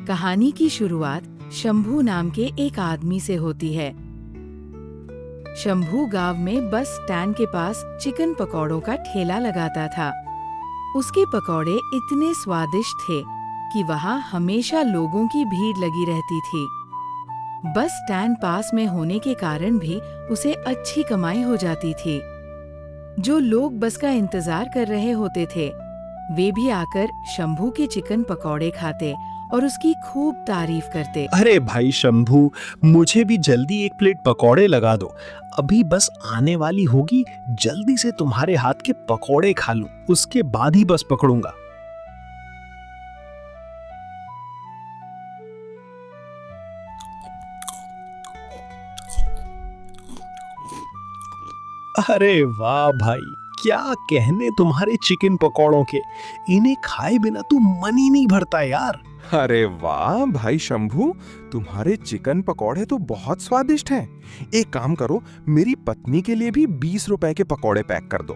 कहानी की शुरुआत शंभू नाम के एक आदमी से होती है। शंभू गांव में बस स्टैंड के पास चिकन पकौड़ों का ठेला लगाता था। उसके पकौड़े इतने स्वादिष्ट थे कि वहाँ हमेशा लोगों की भीड़ लगी रहती थी। बस स्टैंड पास में होने के कारण भी उसे अच्छी कमाई हो जाती थी। जो लोग बस का इंतजार कर रहे होते थे, वे भी आकर शंभू के चिकन पकौड़े खाते और उसकी खूब तारीफ करते। अरे भाई शंभू, मुझे भी जल्दी एक प्लेट पकौड़े लगा दो। अभी बस आने वाली होगी, जल्दी से तुम्हारे हाथ के पकौड़े खा लूं, उसके बाद ही बस पकड़ूंगा। अरे वाह भाई, क्या कहने तुम्हारे चिकन पकौड़ों के। इन्हें खाए बिना तो मन ही नहीं भरता यार। अरे वाह भाई शंभू, तुम्हारे चिकन पकौड़े तो बहुत स्वादिष्ट हैं। एक काम करो, मेरी पत्नी के लिए भी 20 रुपए के पकौड़े पैक कर दो।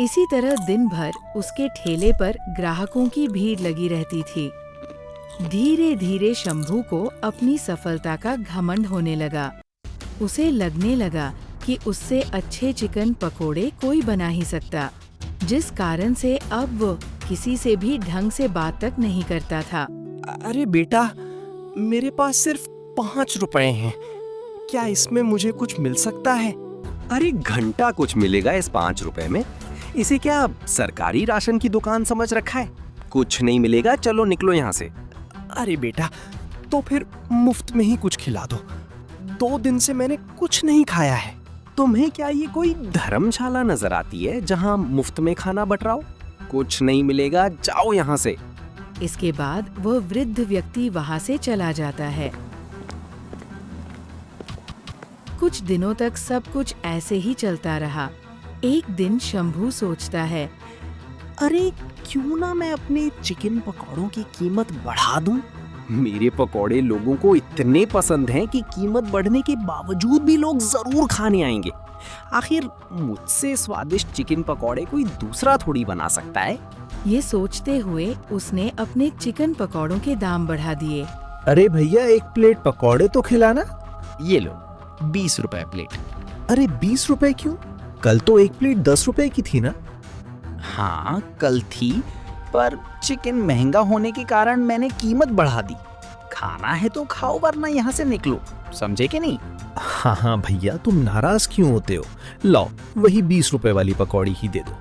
इसी तरह दिन भर उसके ठेले पर ग्राहकों की भीड़ लगी रहती थी। धीरे धीरे शंभू को अपनी सफलता का घमंड होने लगा। उसे लगने लगा कि उससे अच्छे चिकन पकोड़े कोई बना ही सकता, जिस कारण से अब वो किसी से भी ढंग से बात तक नहीं करता था। अरे बेटा, मेरे पास सिर्फ 5 रुपए हैं। क्या इसमें मुझे कुछ मिल सकता है? अरे घंटा कुछ मिलेगा इस 5 रुपए में। इसे क्या सरकारी राशन की दुकान समझ रखा है? कुछ नहीं मिलेगा, चलो निकलो यहाँ से। अरे बेटा, तो फिर मुफ्त में ही कुछ खिला दो। 2 दिन से मैंने कुछ नहीं खाया है। तुम्हें क्या ये कोई धर्मशाला नजर आती है जहाँ मुफ्त में खाना बट रहा हो? कुछ नहीं मिलेगा, जाओ यहाँ से। इसके बाद वह वृद्ध व्यक्ति वहाँ से चला जाता है। कुछ दिनों तक सब कुछ ऐसे ही चलता रहा। एक दिन शंभू सोचता है, अरे क्यों ना मैं अपने चिकन पकौड़ों की कीमत बढ़ा दूं? मेरे पकौड़े लोगों को इतने पसंद हैं कि कीमत बढ़ने के बावजूद भी लोग जरूर खाने आएंगे। आखिर मुझसे स्वादिष्ट चिकन पकौड़े कोई दूसरा थोड़ी बना सकता है। ये सोचते हुए उसने अपने चिकन पकौड़ों के दाम बढ़ा दिए। अरे भैया, एक प्लेट पकौड़े तो खिलाना। ये लो, 20 रुपए प्लेट। अरे 20 रुपए क्यों? कल तो एक प्लेट 10 रुपए की थी ना। हाँ कल थी, पर चिकन महंगा होने के कारण मैंने कीमत बढ़ा दी। खाना है तो खाओ, वरना यहाँ से निकलो, समझे कि नहीं? हाँ हाँ भैया, तुम नाराज क्यों होते हो? लाओ, वही 20 रुपए वाली पकौड़ी ही दे दो।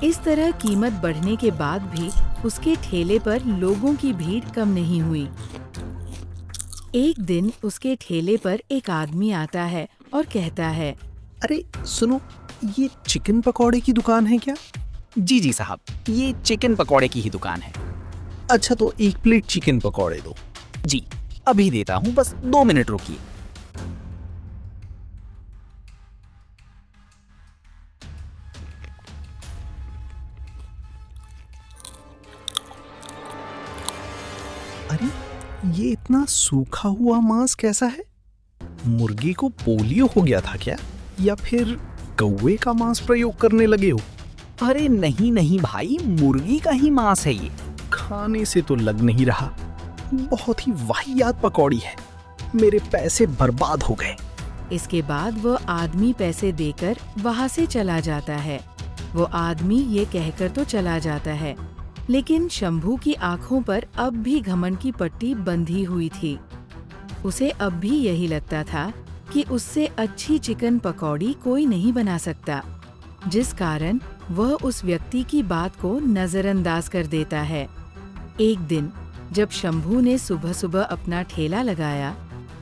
इस तरह कीमत बढ़ने के बाद भी उसके ठेले पर लोगों की भीड़ कम नहीं हुई। एक दिन उसके ठेले पर एक आदमी आता है और कहता है, अरे सुनो, ये चिकन पकौड़े की दुकान है क्या? जी जी साहब, ये चिकन पकौड़े की ही दुकान है। अच्छा, तो एक प्लेट चिकन पकौड़े दो। जी अभी देता हूँ, बस 2 मिनट रुकिए। अरे ये इतना सूखा हुआ मांस कैसा है? मुर्गी को पोलियो हो गया था क्या? या फिर कौवे का मांस प्रयोग करने लगे हो? अरे नहीं नहीं भाई, मुर्गी का ही मांस है ये। खाने से तो लग नहीं रहा। बहुत ही वाहियात पकौड़ी है। मेरे पैसे बर्बाद हो गए। इसके बाद वो आदमी पैसे देकर वहाँ से चला जाता है। वो आदमी ये कहकर तो चला जाता है, लेकिन शंभू की आंखों पर अब भी घमंड की पट्टी बंधी हुई थी। उसे अब भी यही लगता था कि उससे अच्छी चिकन पकौड़ी कोई नहीं बना सकता, जिस कारण वह उस व्यक्ति की बात को नजरअंदाज कर देता है। एक दिन जब शंभू ने सुबह सुबह अपना ठेला लगाया,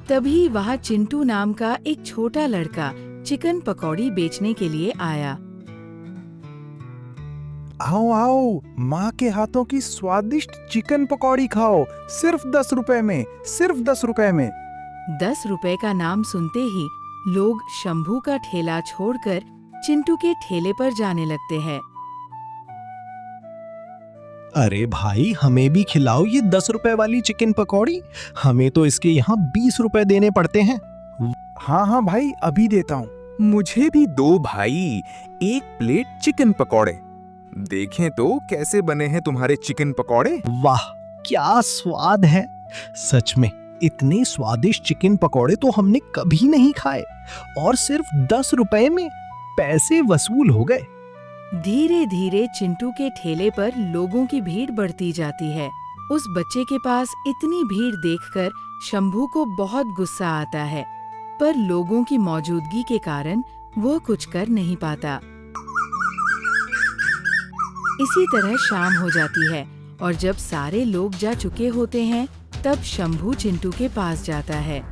तभी वहाँ चिंटू नाम का एक छोटा लड़का चिकन पकौड़ी बेचने के लिए आया। आओ आओ, माँ के हाथों की स्वादिष्ट चिकन पकौड़ी खाओ, सिर्फ 10 रुपए में, सिर्फ 10 रुपए में। 10 रुपए का नाम सुनते ही लोग शंभू का ठेला छोड़कर चिंटू के ठेले पर जाने लगते हैं। अरे भाई, हमें भी खिलाओ ये 10 रुपए वाली चिकन पकौड़ी। हमें तो इसके यहाँ 20 रुपए देने पड़ते हैं। हाँ हाँ भाई, अभी देता हूँ। मुझे भी दो भाई, एक प्लेट चिकन पकौड़े। देखें तो कैसे बने हैं तुम्हारे चिकन पकौड़े। वाह, क्या स्वाद है। सच में इतने स्वादिष्ट चिकन पकौड़े तो हमने कभी नहीं खाए, और सिर्फ 10 रुपए में पैसे वसूल हो गए। धीरे धीरे चिंटू के ठेले पर लोगों की भीड़ बढ़ती जाती है। उस बच्चे के पास इतनी भीड़ देखकर शंभू को बहुत गुस्सा आता है, पर लोगों की मौजूदगी के कारण वो कुछ कर नहीं पाता। इसी तरह शाम हो जाती है और जब सारे लोग जा चुके होते हैं, तब शंभू चिंटू के पास जाता है।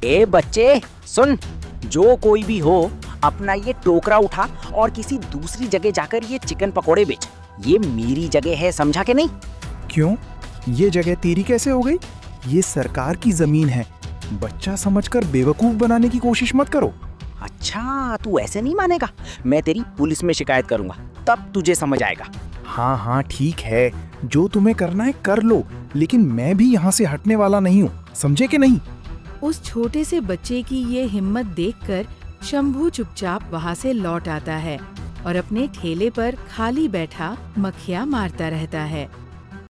ए बच्चे सुन, जो कोई भी हो अपना ये टोकरा उठा और किसी दूसरी जगह जाकर ये चिकन पकोड़े बेच। ये मेरी जगह है, समझा के नहीं? क्यों, ये जगह तेरी कैसे हो गई? ये सरकार की जमीन है। बच्चा समझकर बेवकूफ बनाने की कोशिश मत करो। अच्छा, तू ऐसे नहीं मानेगा? मैं तेरी पुलिस में शिकायत करूंगा, तब तुझे समझ आएगा। हाँ हाँ ठीक है, जो तुम्हें करना है कर लो, लेकिन मैं भी यहाँ से हटने वाला नहीं हूँ, समझे कि नहीं? उस छोटे से बच्चे की ये हिम्मत देखकर शंभू चुपचाप वहाँ से लौट आता है और अपने ठेले पर खाली बैठा मक्खियाँ मारता रहता है।